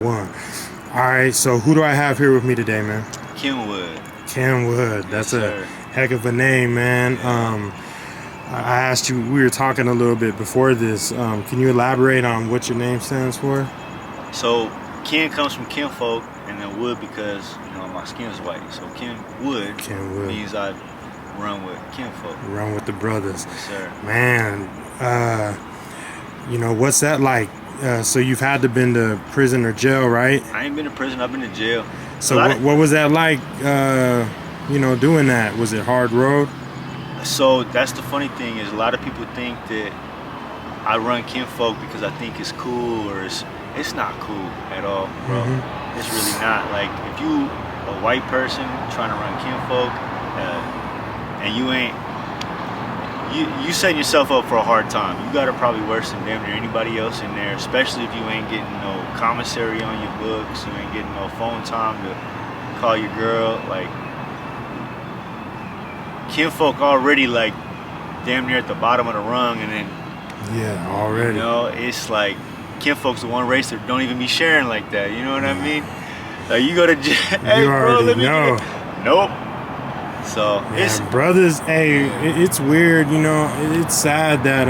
One. All right, so who do I have here with me today, man? KenWood. KenWood. That's Yes, a heck of a name, man. I asked you, we were talking a little bit before this. Can you elaborate on what your name stands for? So Ken comes from Kinfolk, and then Wood because my skin is white. So KenWood means I run with Kinfolk. Run with the brothers. Yes, sir. Man, what's that like? So you've had to been to prison or jail, right? I ain't been to prison. I've been to jail. So what was that like? Doing that. Was it hard road? So that's the funny thing is a lot of people think that I run Kinfolk because I think it's cool, or it's not cool at all, bro. Mm-hmm. It's really not. Like if you a white person trying to run Kinfolk, and you ain't. You setting yourself up for a hard time. You got it probably worse than damn near anybody else in there, especially if you ain't getting no commissary on your books, you ain't getting no phone time to call your girl. Like, Kinfolk already like damn near at the bottom of the rung, and then already. It's like Kinfolk's the one race that don't even be sharing like that. You know what I mean? Like you go to jail, hey bro, let me know. Nope. So it's brothers. Hey, it's weird. It's sad that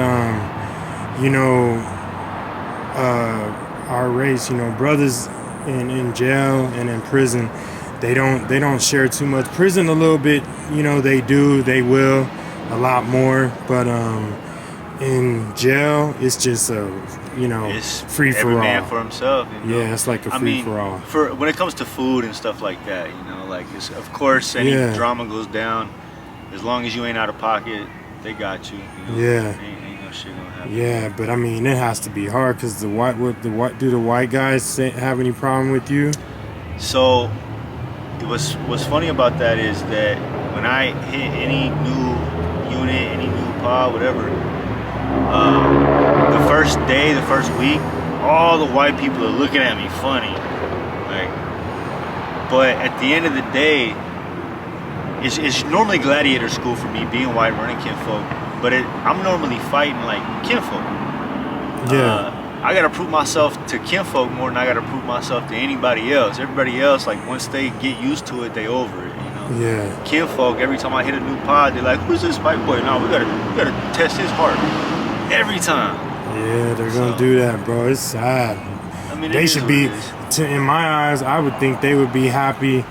our race. Brothers in jail and in prison, they don't share too much. Prison a little bit. They do. They will a lot more. But in jail, it's just it's free for all. Every man for himself. Yeah, it's like a free for all. For when it comes to food and stuff like that, like it's, of course any drama goes down. As long as you ain't out of pocket, they got you. Yeah. Ain't no shit gonna happen. Yeah, but I mean it has to be hard because do the white guys have any problem with you? So what's funny about that is that when I hit any new unit, any new pod, whatever, the first day, the first week, all the white people are looking at me funny. But at the end of the day, it's normally gladiator school for me, being white, running Kinfolk. But I'm normally fighting like Kinfolk. Yeah. I gotta prove myself to Kinfolk more than I gotta prove myself to anybody else. Everybody else, like once they get used to it, they over it. Yeah. Kinfolk, every time I hit a new pod, they're like, "Who's this white boy?" No, we gotta test his heart every time. Yeah, they're gonna do that, bro. It's sad. I mean, they should be. In my eyes, I would think they would be happy,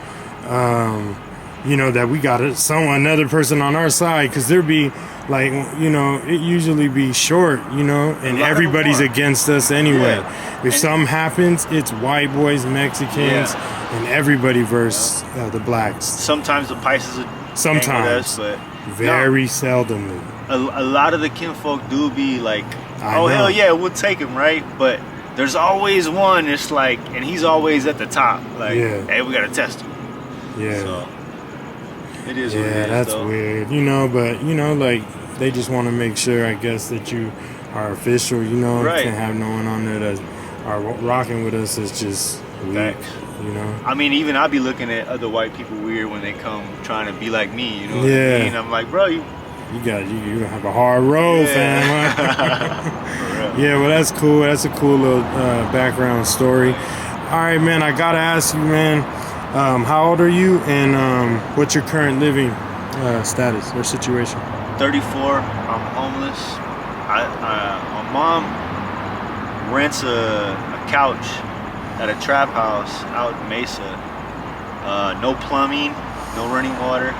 that we got another person on our side, because there'd be like, it usually be short, and everybody's against us anyway. Yeah. If something happens, it's white boys, Mexicans, and everybody versus the blacks. Sometimes the Pisces are sometimes, but very seldomly. A lot of the Kinfolk do be like, oh hell yeah, we'll take him, right? But there's always one that's like, and he's always at the top. Like, hey, we gotta test him. Yeah. So it is what it is. Yeah, that's though. weird. But like they just want to make sure, I guess, that you are official. Right. Can't have no one on there that are rocking with us. It's just weak. I mean, even I be looking at other white people weird when they come trying to be like me. What I mean? I'm like, bro, you have a hard road, fam. Yeah, well, that's cool. That's a cool little background story. All right, man, I gotta ask you, man, how old are you, and what's your current living status or situation? 34. I'm homeless. My mom rents a couch at a trap house out in Mesa. No plumbing, no running water.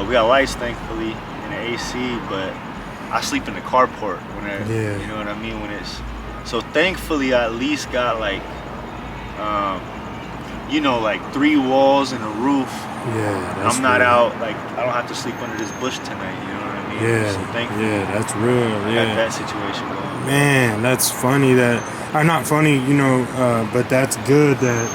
We got lights, thankfully, and an AC, but I sleep in the carport you know what I mean, so thankfully I at least got like like 3 walls and a roof. Yeah, I'm not out, like I don't have to sleep under this bush tonight, you know what I mean? Yeah, so thankfully, that's real. I got that situation going. Man, that's funny not funny, but that's good that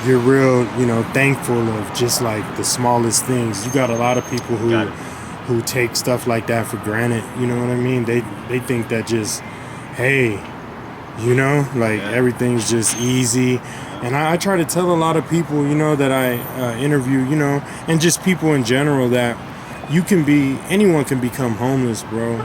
you're real, thankful of just like the smallest things. You got a lot of people who take stuff like that for granted. You know what I mean? They think that just, hey, everything's just easy. And I try to tell a lot of people, that I interview, and just people in general that, anyone can become homeless, bro.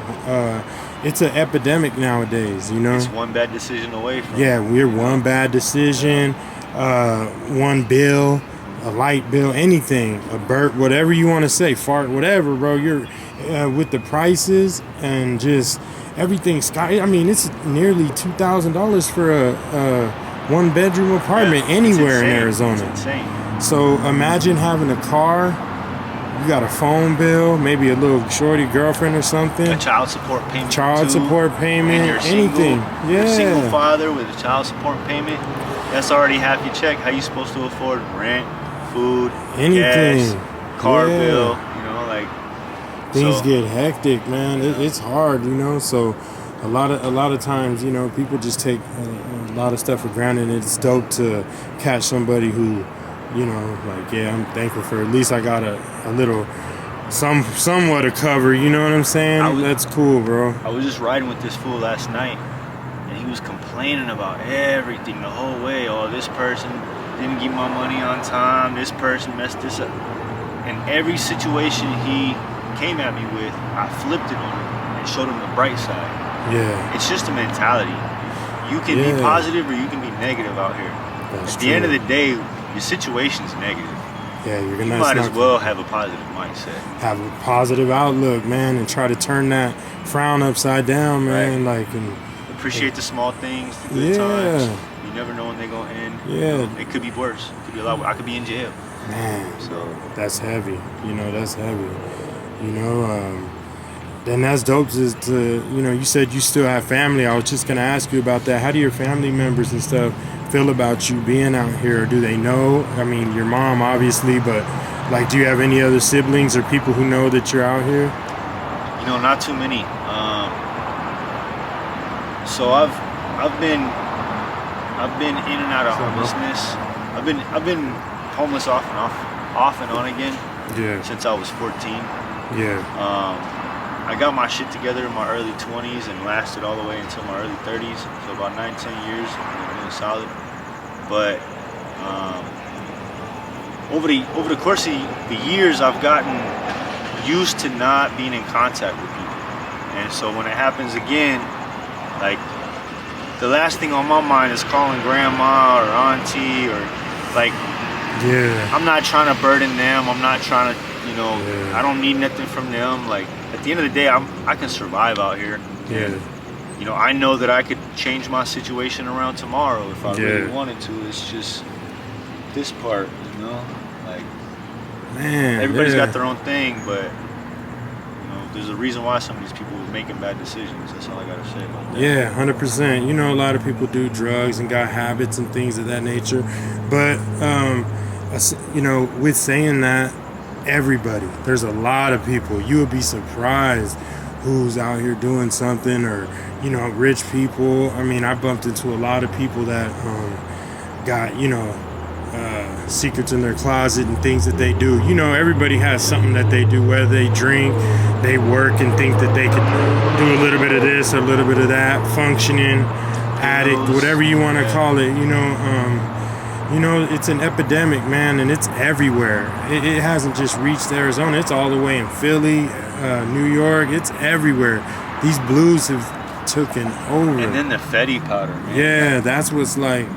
It's an epidemic nowadays, you know. It's one bad decision away from. Yeah, we're one bad decision, one bill, a light bill, anything, a burp, whatever you want to say, fart, whatever, bro. You're with the prices and just everything sky. I mean, it's nearly $2,000 for a one-bedroom apartment anywhere in Arizona. It's insane. So imagine having a car. You got a phone bill, maybe a little shorty girlfriend or something. A child support payment. And you're anything. Yeah. You're a single father with a child support payment. That's already half your check. How you supposed to afford rent, food, anything, gas, car bill? You know, like things get hectic, man. It's hard, you know. So a lot of times, you know, people just take a lot of stuff for granted. It's dope to catch somebody who, you know, like, yeah, I'm thankful for at least I got a little, somewhat of cover, you know what I'm saying? That's cool, bro. I was just riding with this fool last night, and he was complaining about everything the whole way. Oh, this person didn't give my money on time, this person messed this up. And every situation he came at me with, I flipped it on him and showed him the bright side. Yeah. It's just a mentality. You can be positive or you can be negative out here. That's At the end of the day, your situation's negative. Yeah, you might as well have a positive mindset. Have a positive outlook, man, and try to turn that frown upside down, man. Right. Like, and appreciate the small things, the good times. You never know when they're gonna end. Yeah. It could be worse. It could be a lot worse. I could be in jail. Man, so that's heavy. You know, that's heavy. You know, then that's dope to, you know, you said you still have family. I was just gonna ask you about that. How do your family members and stuff feel about you being out here? Do they know? I mean, your mom obviously, but like, do you have any other siblings or people who know that you're out here? You know, not too many. So I've been in and out of homelessness. I've been homeless off and on again. Yeah. Since I was 14. Yeah. I got my shit together in my early 20s and lasted all the way until my early 30s. So about 9-10 years, doing solid. But over the course of the years, I've gotten used to not being in contact with people. And so when it happens again, like, the last thing on my mind is calling grandma or auntie or, like, I'm not trying to burden them. I'm not trying to, you know, I don't need nothing from them. Like, at the end of the day, I can survive out here. Yeah. And, you know, I know that I could change my situation around tomorrow if I really wanted to. It's just this part, you know? Like, man, everybody's got their own thing, but, you know, there's a reason why some of these people are making bad decisions. That's all I gotta say about that. Yeah, 100%. You know, a lot of people do drugs and got habits and things of that nature. But, you know, with saying that, there's a lot of people. You would be surprised who's out here doing something, or, you know, rich people. I mean, I bumped into a lot of people that got, you know, secrets in their closet and things that they do. You know, everybody has something that they do, whether they drink, they work and think that they could do a little bit of this, a little bit of that, functioning, addict, whatever you want to call it, you know. You know, it's an epidemic, man, and it's everywhere. It hasn't just reached Arizona. It's all the way in Philly, New York. It's everywhere. These blues have taken over. And then the Fetty powder, man. Yeah, that's what's like,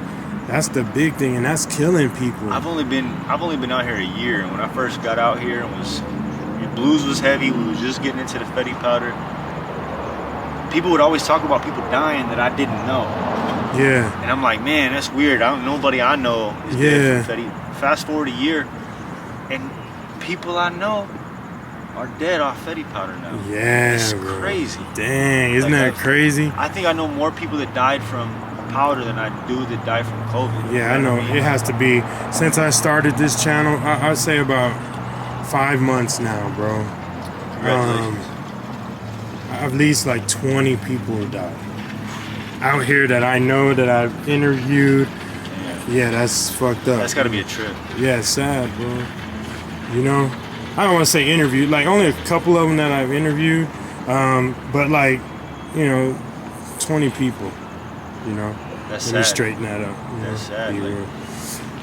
that's the big thing, and that's killing people. I've only been out here a year, and when I first got out here, blues was heavy. We was just getting into the Fetty powder. People would always talk about people dying that I didn't know. Yeah. And I'm like, man, that's weird. Nobody I know is dead from Fetty. Fast forward a year, and people I know are dead off Fetty powder now. Yeah, it's crazy. Dang, isn't that crazy? I think I know more people that died from powder than I do that died from COVID. Yeah, I know. It has to be, since I started this channel, I'd say about 5 months now, bro. Congratulations. At least like 20 people died out here that I know, that I've interviewed. Yeah, that's fucked up. That's gotta be a trip. Yeah, it's sad, bro. You know, I don't want to say interviewed, like only a couple of them that I've interviewed, but like, you know, 20 people, you know. That's sad. Let me straighten that up. That's sad. Like,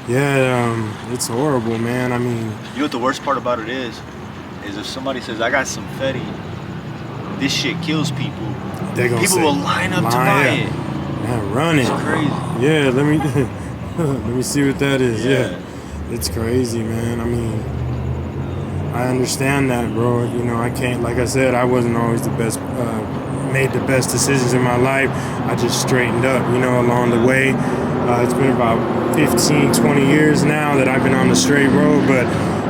yeah, it's horrible, man. I mean, you know what the worst part about it is? is if somebody says, I got some Fetty, this shit kills people, people will line up to buy it. Man, run it. It's crazy. Yeah, let me let me see what that is. Yeah. It's crazy, man. I mean, I understand that, bro. You know, I can't, like I said, I wasn't always the best, made the best decisions in my life. I just straightened up, you know, along the way. It's been about 15, 20 years now that I've been on the straight road, but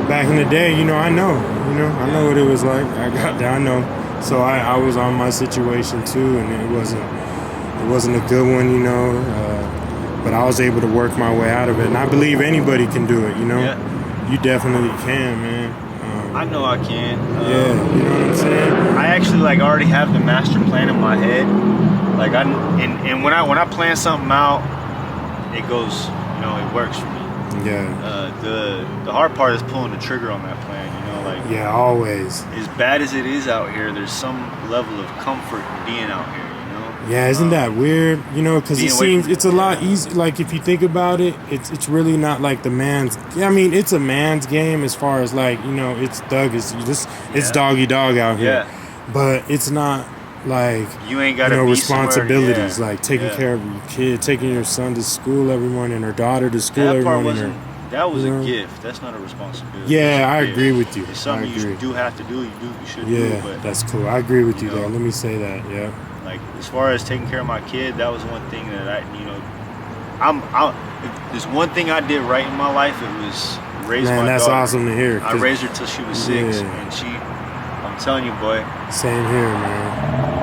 back in the day, you know, I know what it was like. I know. So I was on my situation too, and it wasn't a good one, you know, but I was able to work my way out of it, and I believe anybody can do it, you know. You definitely can, man. I know I can. Yeah, you know what I'm saying? I actually like already have the master plan in my head. Like and when I plan something out, it goes, you know, it works for me. Yeah. The hard part is pulling the trigger on that plan, you know, like. Yeah, always. As bad as it is out here, there's some level of comfort in being out here, you know. Yeah, isn't that weird? You know, because it seems it's a lot easier. Like if you think about it, it's really not like the man's. I mean, it's a man's game as far as like, you know, it's it's doggy dog out here. Yeah. But it's not like you ain't got responsibilities like taking care of your kid, taking your son to school every morning, or daughter to school every morning. That was a gift. That's not a responsibility. Yeah, I agree with you. It's something you do have to do. You should do. Yeah, but, that's cool. I agree with you there. Let me say that. Yeah. Like as far as taking care of my kid, that was one thing that I, you know, if there's one thing I did right in my life, it was raise my daughter. Man, that's awesome to hear. I raised her till she was 6, and I'm telling you, boy. Same here, man.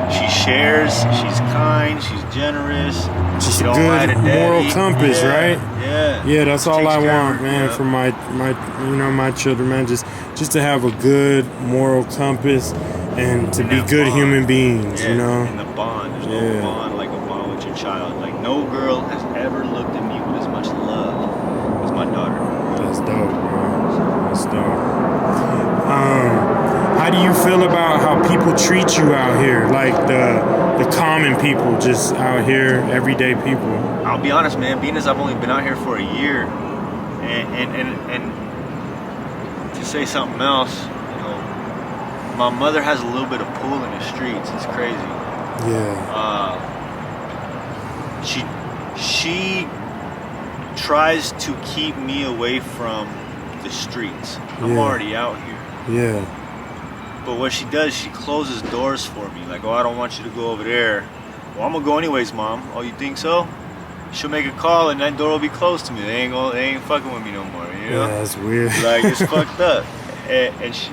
She shares. She's kind. She's generous. Just a good moral compass, right? Yeah. Yeah, that's all I want, man, for my children, man. Just to have a good moral compass and to be good human beings, you know. And the bond. There's no bond like a bond with your child. Like no girl has ever looked at me with as much love as my daughter. That's dope, bro. That's dope. How do you feel about how people treat you out here? Like the common people just out here, everyday people. I'll be honest, man, being as I've only been out here for a year, and to say something else, you know, my mother has a little bit of pull in the streets. It's crazy. Yeah. She tries to keep me away from the streets. I'm already out here. Yeah. But what she does, she closes doors for me. Like, oh, I don't want you to go over there. Well, I'm gonna go anyways, Mom. Oh, you think so? She'll make a call and that door will be closed to me. They ain't fucking with me no more, you know? Yeah, that's weird. Like, it's fucked up. And she...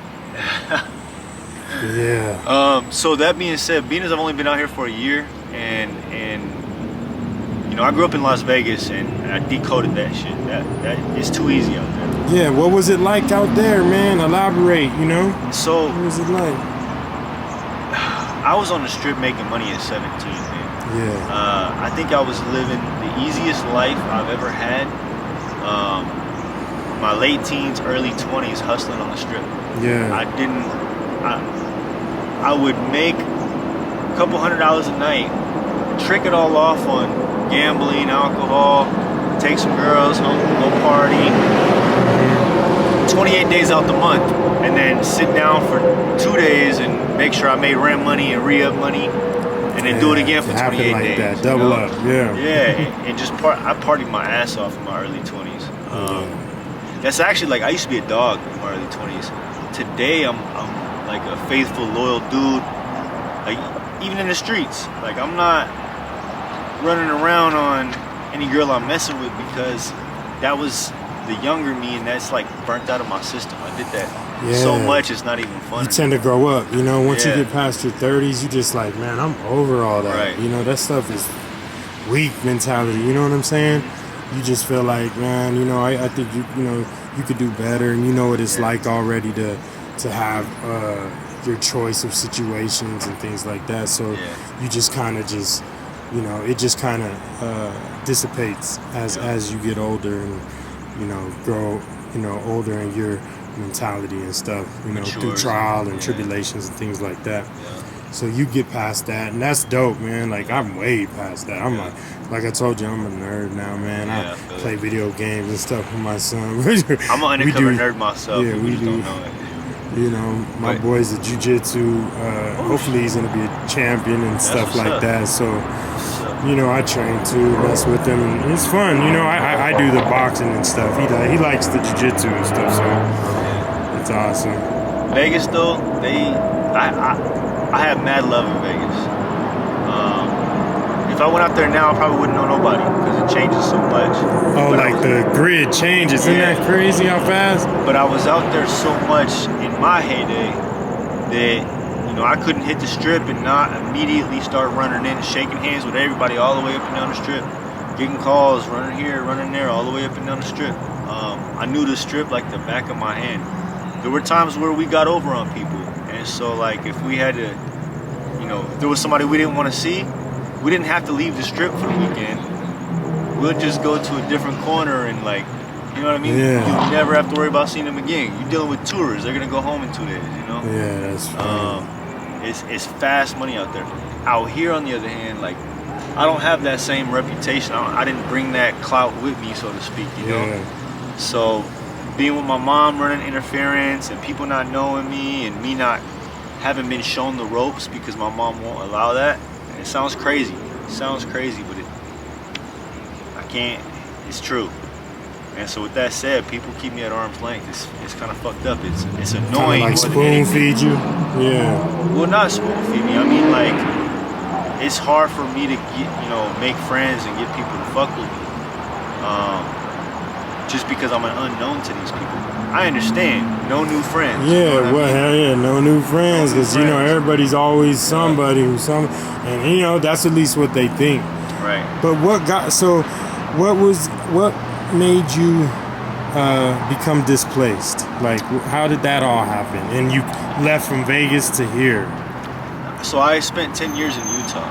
Yeah. So that being said, being as I've only been out here for a year, and you know, I grew up in Las Vegas, and I decoded that shit. That it's too easy out there. Yeah, what was it like out there, man? Elaborate, you know? So, what was it like? I was on the strip making money at 17, man. Yeah. I think I was living the easiest life I've ever had. My late teens, early 20s, hustling on the strip. Yeah. I would make a couple $100 a night, trick it all off on gambling, alcohol, take some girls home, go party. 28 days out the month, and then sit down for 2 days and make sure I made rent money and re-up money, and then do it again for 28 like days. That. Double up, yeah. Yeah, and just I partied my ass off in my early 20s. That's actually like, I used to be a dog in my early 20s. Today I'm like a faithful, loyal dude. Like even in the streets, like I'm not running around on any girl I'm messing with, because that was the younger me, and that's like burnt out of my system. I did that so much, it's not even fun. You tend to grow up, you know. Once you get past your 30s, you just like, man, I'm over all that. Right. You know, that stuff is weak mentality. You know what I'm saying? You just feel like, man, you know, I think you know, you could do better, and you know what it's like already to have your choice of situations and things like that. So you just kind of just, you know, it just kind of dissipates as you get older and, you know, grow, you know, older in your mentality and stuff, you know, through trial and tribulations and things like that. So you get past that, and that's dope, man. Like, I'm way past that. I'm like I told you, I'm a nerd now, man. I play video games and stuff with my son. I'm an undercover nerd myself. Yeah, we do. Don't know it. You know, my boy's a jiu-jitsu. Hopefully he's gonna be a champion and stuff like that. So, you know, I train too, mess with him, and it's fun. You know, I do the boxing and stuff. He likes the jiu-jitsu and stuff, so it's awesome. Vegas though, I have mad love in Vegas. If I went out there now, I probably wouldn't know nobody because it changes so much. Oh, like the grid changes. Isn't that crazy how fast? But I was out there so much in my heyday that, you know, I couldn't hit the strip and not immediately start running in and shaking hands with everybody all the way up and down the strip. Getting calls, running here, running there, all the way up and down the strip. I knew the strip like the back of my hand. There were times where we got over on people. And so, like, if we had to, you know, if there was somebody we didn't want to see, we didn't have to leave the strip for the weekend. We'll just go to a different corner and, like, you know what I mean? Yeah. You never have to worry about seeing them again. You're dealing with tourists. They're going to go home in 2 days, you know? Yeah, that's funny. It's fast money out there. Out here, on the other hand, like, I don't have that same reputation. I didn't bring that clout with me, so to speak, you know? Yeah. So being with my mom running interference and people not knowing me and me not having been shown the ropes because my mom won't allow that, it sounds crazy. It sounds crazy, but I can't. It's true. And so with that said, people keep me at arm's length. It's kind of fucked up. It's annoying. Like spoon feed you? Yeah. Well, not spoon feed me. I mean, like, it's hard for me to get, you know, make friends and get people to fuck with me. Just because I'm an unknown to these people. I understand. No new friends. Yeah, you know well, hell yeah, no new friends, because you know everybody's always somebody who's some, and you know that's at least what they think. Right. But what made you become displaced? Like, how did that all happen? And you left from Vegas to here. So I spent 10 years in Utah.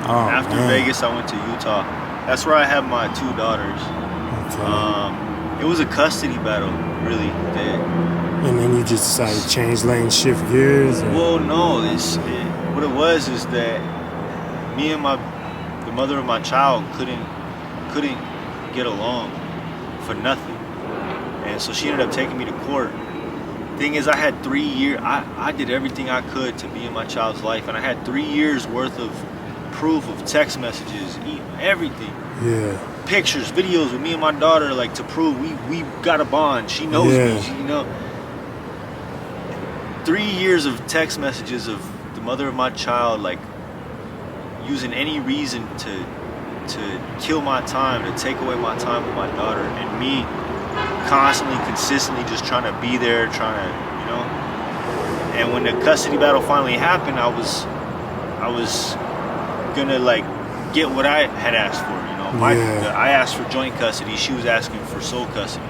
Oh, After Vegas, I went to Utah. That's where I have my 2 daughters. Okay. It was a custody battle, really. And then you just decided to change lanes, shift gears? Or? Well, no. What it was is that me and the mother of my child couldn't get along for nothing. And so she ended up taking me to court. Thing is, I had 3 years. I did everything I could to be in my child's life, and I had 3 years worth of proof of text messages, everything. Yeah. Pictures, videos with me and my daughter, like, to prove we got a bond. She knows me. She, you know. 3 years of text messages of the mother of my child, like, using any reason to kill my time, to take away my time with my daughter, and me constantly, consistently just trying to be there, trying to, you know. And when the custody battle finally happened, I was gonna, like, get what I had asked for, you know. I asked for joint custody. She was asking for sole custody.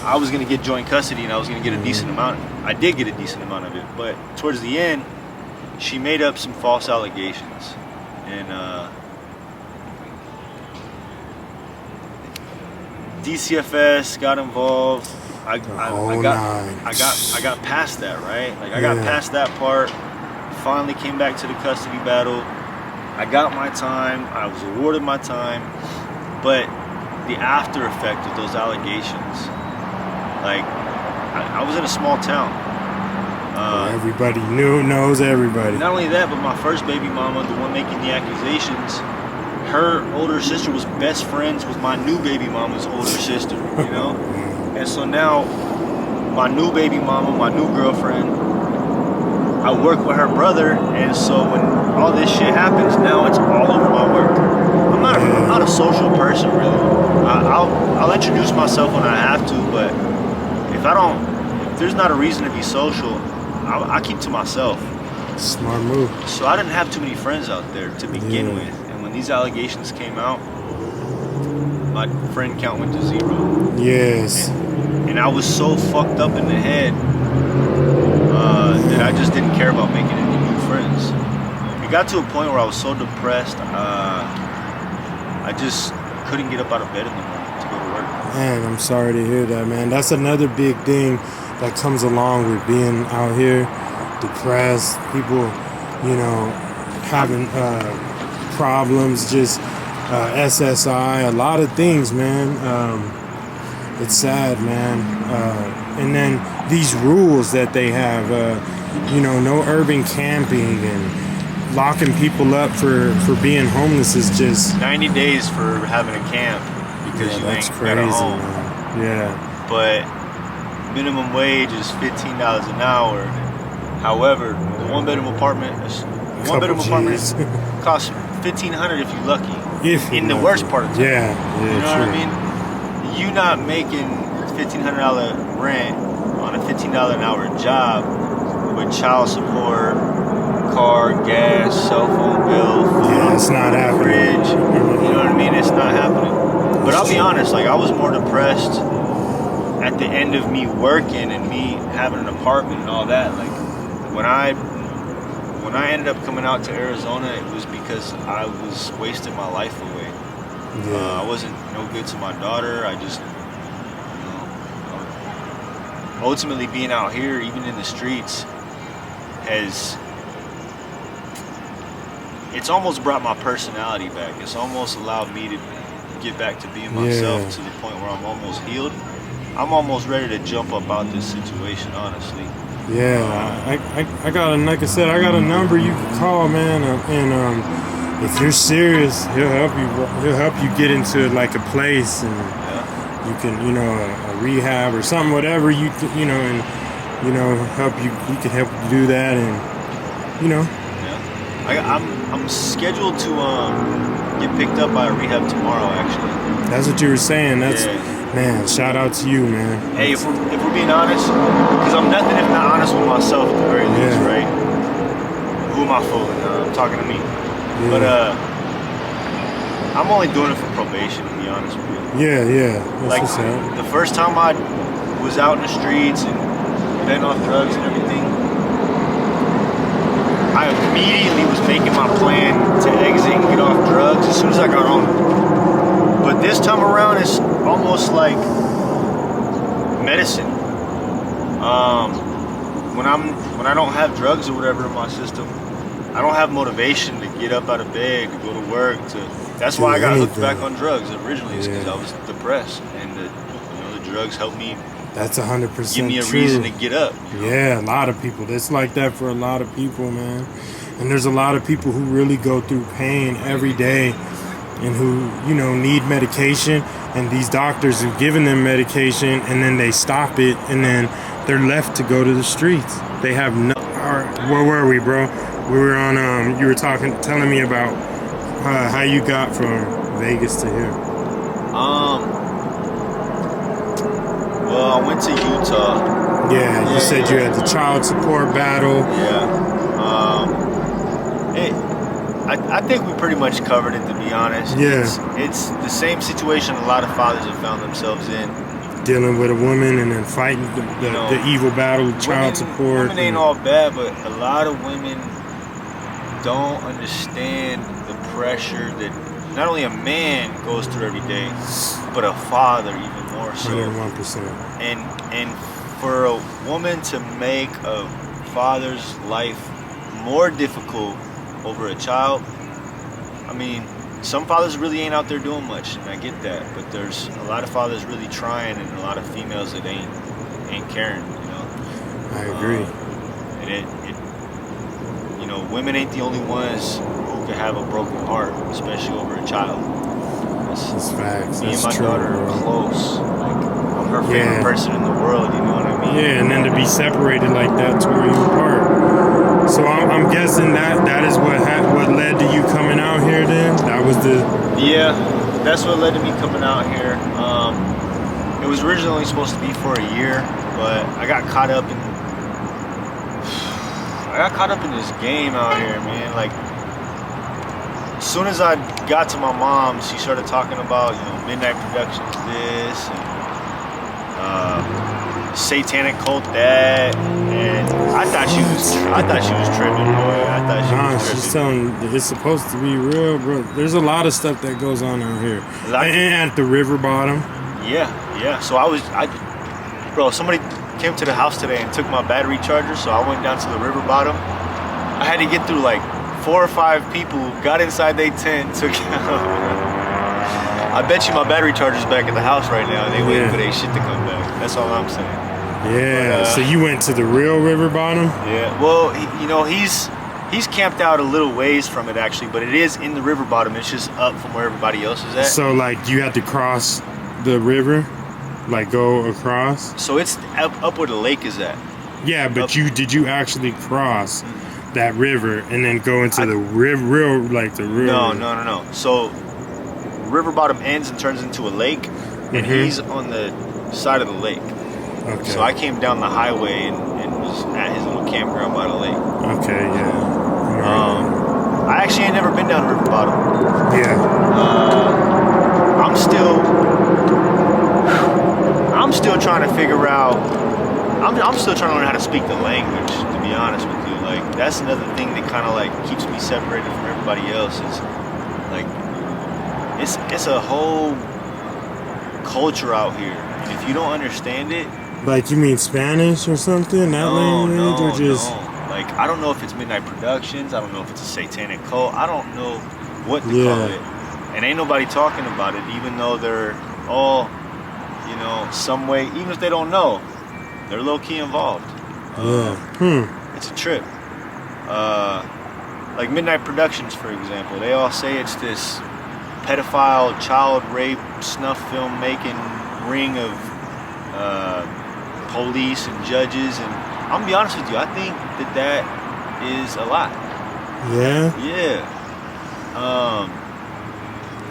I was gonna get joint custody, and I was gonna get a decent amount. I did get a decent amount of it, but towards the end, she made up some false allegations, and DCFS got involved. I got past that, right? Like, I got past that part. Finally came back to the custody battle. I got my time. I was awarded my time. But the after effect of those allegations, like, I was in a small town. Everybody knows everybody. Not only that, but my first baby mama, the one making the accusations, her older sister was best friends with my new baby mama's older sister, you know? And so now, my new baby mama, my new girlfriend, I work with her brother, and so when all this shit happens, now it's all over my work. I'm not a social person, really. I'll introduce myself when I have to, but if there's not a reason to be social, I keep to myself. Smart move. So I didn't have too many friends out there to begin with. When these allegations came out, my friend count went to 0. Yes. And I was so fucked up in the head that I just didn't care about making any new friends. It got to a point where I was so depressed, I just couldn't get up out of bed in the morning to go to work. Man, I'm sorry to hear that, man. That's another big thing that comes along with being out here, depressed, people, you know, having problems, just SSI, a lot of things, man. It's sad, man. And then these rules that they have, you know, no urban camping and locking people up for being homeless is just 90 days for having a camp because you ain't got a home. Man. Yeah. But minimum wage is $15 an hour. However, the one-bedroom apartment costs $1,500 if you're lucky. In the worst part of town. Yeah, you know true. what I mean? You not making $1,500 rent on a $15 an hour job with child support, car, gas, cell phone bill, food, it's not happening. fridge. You know what I mean? It's not happening. But I'll be honest, like I was more depressed at the end of me working and me having an apartment and all that. Like when I ended up coming out to Arizona, it was because I was wasting my life away. Yeah. I wasn't no good to my daughter. I just, ultimately being out here, even in the streets, it's almost brought my personality back. It's almost allowed me to get back to being myself to the point where I'm almost healed. I'm almost ready to jump up out this situation, honestly. Yeah, I got like I said, I got a number you can call, man, and if you're serious, he'll help you. He'll help you get into like a place, and you can, you know, a rehab or something, whatever you know, and you know, help you. He can help you do that, and you know. Yeah, I'm scheduled to get picked up by a rehab tomorrow, actually. That's what you were saying. That's. Man, shout out to you, man. Hey, if we're being honest, because I'm nothing if not honest with myself at the very least, right? Who am I fooling? I'm talking to me. Yeah. But I'm only doing it for probation, to be honest with you. Yeah. That's like the first time I was out in the streets and been off drugs and everything, I immediately was making my plan to exit and get off drugs as soon as I got home. But this time around, it's almost like medicine. When I don't have drugs or whatever in my system, I don't have motivation to get up out of bed, to go to work. That's why I got hooked back on drugs originally, is because I was depressed, and the drugs helped me. That's 100% give me a true. reason to get up. Yeah, a lot of people. It's like that for a lot of people, man. And there's a lot of people who really go through pain every day, and who, you know, need medication, and these doctors have given them medication, and then they stop it, and then they're left to go to the streets. They have no. Where were we, bro? We were on. You were telling me about how you got from Vegas to here. Well, I went to Utah. Yeah, you said you had the child support battle. Yeah. I think we pretty much covered it, to be honest. Yeah. It's the same situation a lot of fathers have found themselves in. Dealing with a woman and then fighting the evil battle of child support. Women ain't all bad, but a lot of women don't understand the pressure that not only a man goes through every day, but a father even more so. 101%. And for a woman to make a father's life more difficult over a child, I mean, some fathers really ain't out there doing much, and I get that, but there's a lot of fathers really trying, and a lot of females that ain't caring, you know. I agree. And it you know, women ain't the only ones who can have a broken heart, especially over a child. That's facts. Me That's and my true, daughter bro. are close. Like, I'm her favorite person in the world, you know what I mean? Yeah, and then to be separated like that tore you apart. So I'm guessing that is what led to you coming out here then? That was the... Yeah, that's what led to me coming out here. It was originally supposed to be for a year, but I got caught up in this game out here, man. Like, as soon as I got to my mom, she started talking about, you know, Midnight Productions this, and Satanic Cult that, and I thought she was tripping, boy. I thought she was tripping. She's telling it's supposed to be real, bro. There's a lot of stuff that goes on out here. And at the river bottom. Yeah. So bro, somebody came to the house today and took my battery charger, so I went down to the river bottom. I had to get through like 4 or 5 people, got inside their tent, took it out. I bet you my battery charger's back at the house right now, and they waiting for their shit to come back. That's all I'm saying. Yeah. So you went to the real river bottom? Yeah. Well, he's camped out a little ways from it actually, but it is in the river bottom. It's just up from where everybody else is at. So like you had to cross the river, like go across. So it's up where the lake is at. Yeah, but did you actually cross that river and then go into the real like the river? No. So river bottom ends and turns into a lake, and he's on the side of the lake. Okay. So I came down the highway and was at his little campground by the lake. Okay, yeah. I actually ain't never been down river bottom. Yeah. I'm still trying to figure out. I'm still trying to learn how to speak the language. To be honest with you, like that's another thing that kind of like keeps me separated from everybody else. Is like it's a whole culture out here, and if you don't understand it. Like you mean Spanish or something? That language or just like I don't know if it's Midnight Productions, I don't know if it's a satanic cult, I don't know what to call it. And ain't nobody talking about it, even though they're all, some way, even if they don't know, they're low key involved. It's a trip. Like Midnight Productions, for example, they all say it's this pedophile, child rape, snuff film making ring of police and judges, and I'm gonna be honest with you, I think that is a lie. Yeah? Yeah.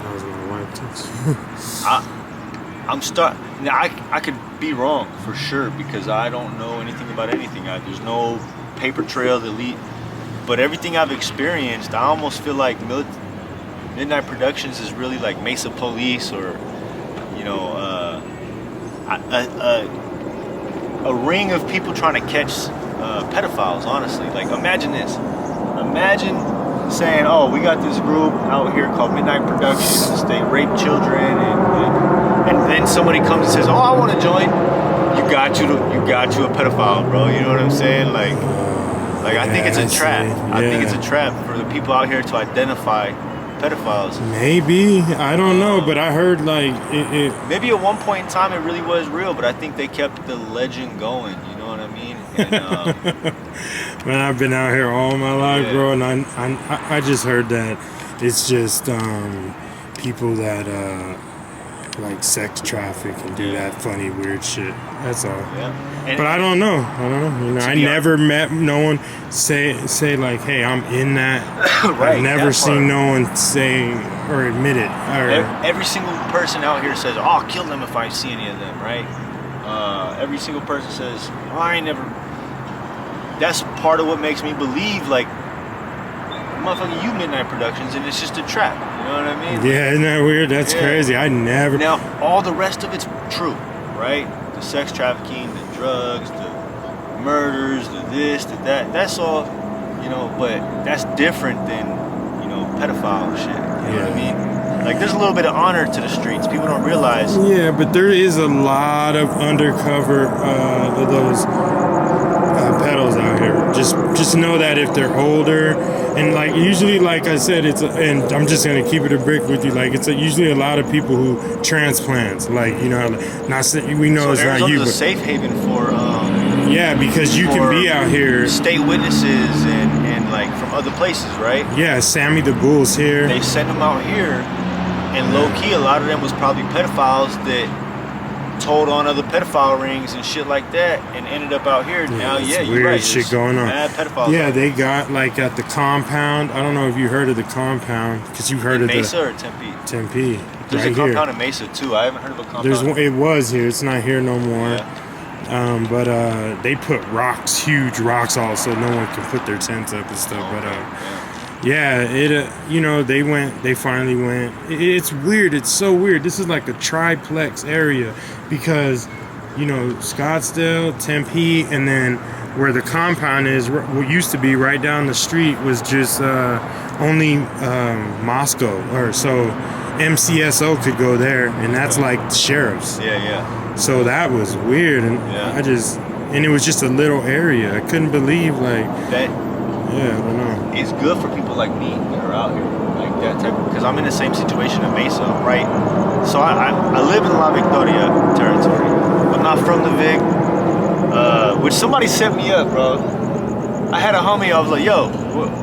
That was my wife too. I could be wrong for sure because I don't know anything about anything. There's no paper trail that lead, but everything I've experienced, I almost feel like Midnight Productions is really like Mesa Police or, a ring of people trying to catch pedophiles, honestly. Like, imagine this. Imagine saying, oh, we got this group out here called Midnight Productions. They rape children, and then somebody comes and says, oh, I want to join. You got you a pedophile, bro. You know what I'm saying? Like I think it's a trap. I think it's a trap for the people out here to identify pedophiles. Maybe, I don't know, but I heard like it maybe at one point in time it really was real, but I think they kept the legend going, you know what I mean? And, man, I've been out here all my life, bro, and I just heard that it's just people that like sex traffic and do that funny weird shit. That's all. But I don't know. I never met no one say like, hey, I'm in that. Right, I've never seen no one say or admit it. Every single person out here says, oh, I'll kill them if I see any of them, right? Every single person says, oh, I ain't never. That's part of what makes me believe, like, motherfucking you Midnight Productions, and it's just a trap. You know what I mean? Yeah, isn't that weird? That's crazy. I never. Now, all the rest of it's true, right? The sex trafficking, the drugs, the murders, the this, the that. That's all, but that's different than, pedophile shit. You know what I mean? Like, there's a little bit of honor to the streets. People don't realize. Yeah, but there is a lot of undercover of those pedals out here. Just know that if they're older, and like usually, like I said, and I'm just gonna keep it a brick with you. Like it's usually a lot of people who transplants. Like we know so it's not you, but a safe haven for yeah, because you can be out here. State witnesses and like from other places, right? Yeah, Sammy the Bull's here. They send them out here, and low key, a lot of them was probably pedophiles that told on other pedophile rings and shit like that, and ended up out here. Now, you're weird right. Shit going on. Mad pedophiles. Yeah, they got like at the compound. I don't know if you heard of the compound because you heard of Mesa or Tempe. Tempe. There's a compound in Mesa too. I haven't heard of a compound. It was here. It's not here no more. Yeah. But they put huge rocks all so no one can put their tents up and stuff. They finally went. It's weird. It's so weird. This is like a triplex area because, Scottsdale, Tempe, and then where the compound is, what used to be right down the street was just only Moscow, or so MCSO could go there, and that's like the sheriffs. Yeah. So that was weird, and and it was just a little area. I couldn't believe like that. Yeah, I don't know. It's good for people like me that are out here, like that type, because I'm in the same situation in Mesa, right? So I live in La Victoria territory. I'm not from the Vic. Which somebody set me up, bro. I had a homie, I was like, yo,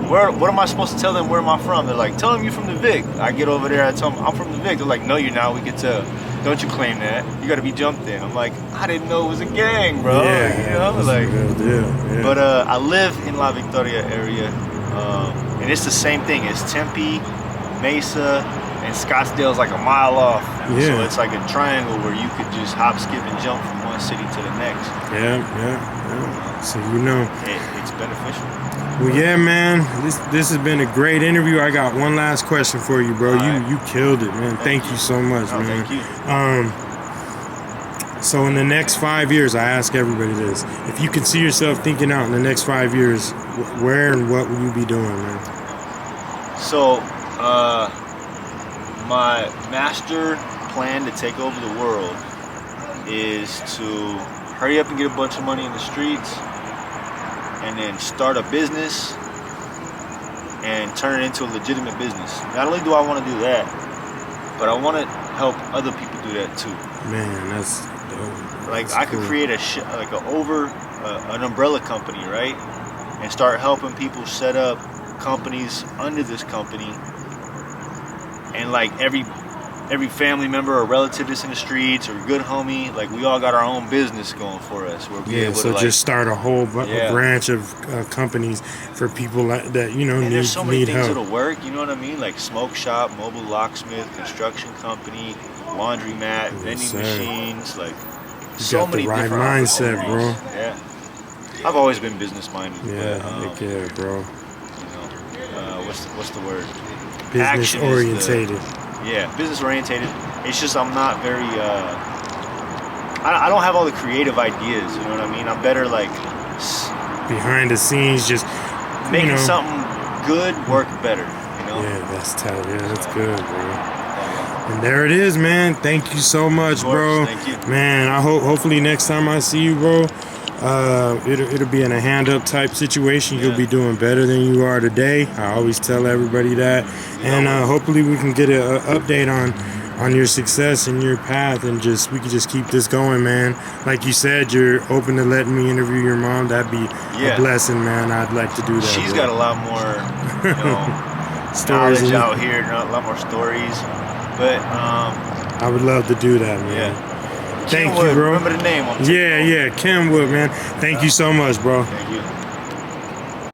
what am I supposed to tell them? Where am I from? They're like, tell them you from the Vic. I get over there, I tell them I'm from the Vic. They're like, no, you're not, we can tell. Don't you claim that. You gotta be jumped in. I'm like, I didn't know it was a gang, bro. Yeah, you know, like, yeah. But I live in La Victoria area, and it's the same thing. It's Tempe, Mesa, and Scottsdale's like a mile off. Yeah. So it's like a triangle where you could just hop, skip, and jump from one city to the next. Yeah. So you know, it's beneficial. well, yeah, man. This has been a great interview. I got one last question for you, bro. You killed it, man. Thank you so much, man. Thank you. So in the next 5 years, I ask everybody this: if you could see yourself thinking out in the next 5 years, where and what will you be doing, man? So, my master plan to take over the world is to hurry up and get a bunch of money in the streets, and then start a business and turn it into a legitimate business. Not only do I want to do that, but I want to help other people do that too. Man, that's dope. Like That's I could cool. create an umbrella company, right? And start helping people set up companies under this company, and like every family member or relative that's in the streets or good homie, like we all got our own business going for us. Where we able so to, just start a whole Yeah. branch of companies for people that you know and need, there's so many need things help. that'll work, you know what I mean? Like smoke shop, mobile locksmith, construction company, laundromat, vending sir. machines, like You so got the many right different mindset, bro. opportunities. Yeah, I've always been business minded. Yeah, heck yeah, bro. You know, what's the word? Business Action is orientated. Yeah, business orientated. It's just I'm not very. I don't have all the creative ideas. You know what I mean? I'm better like Behind the scenes, just making you know, something good work better. You know? Yeah, that's tight. Yeah, that's good, bro. And there it is, man. Thank you so much, bro. Thank you. Man, I hopefully next time I see you, bro, it'll be in a hand up type situation. You'll be doing better than you are today. I always tell everybody that. And hopefully we can get an update on your success and your path, and we can just keep this going, man. Like you said, you're open to letting me interview your mom. That'd be a blessing, man. I'd like to do that. She's got a lot more, stories knowledge out here, a lot more stories. But I would love to do that, man. Yeah. Thank KenWood, you, bro. Remember the name. Yeah, KenWood, man. Thank you so much, bro. Thank you.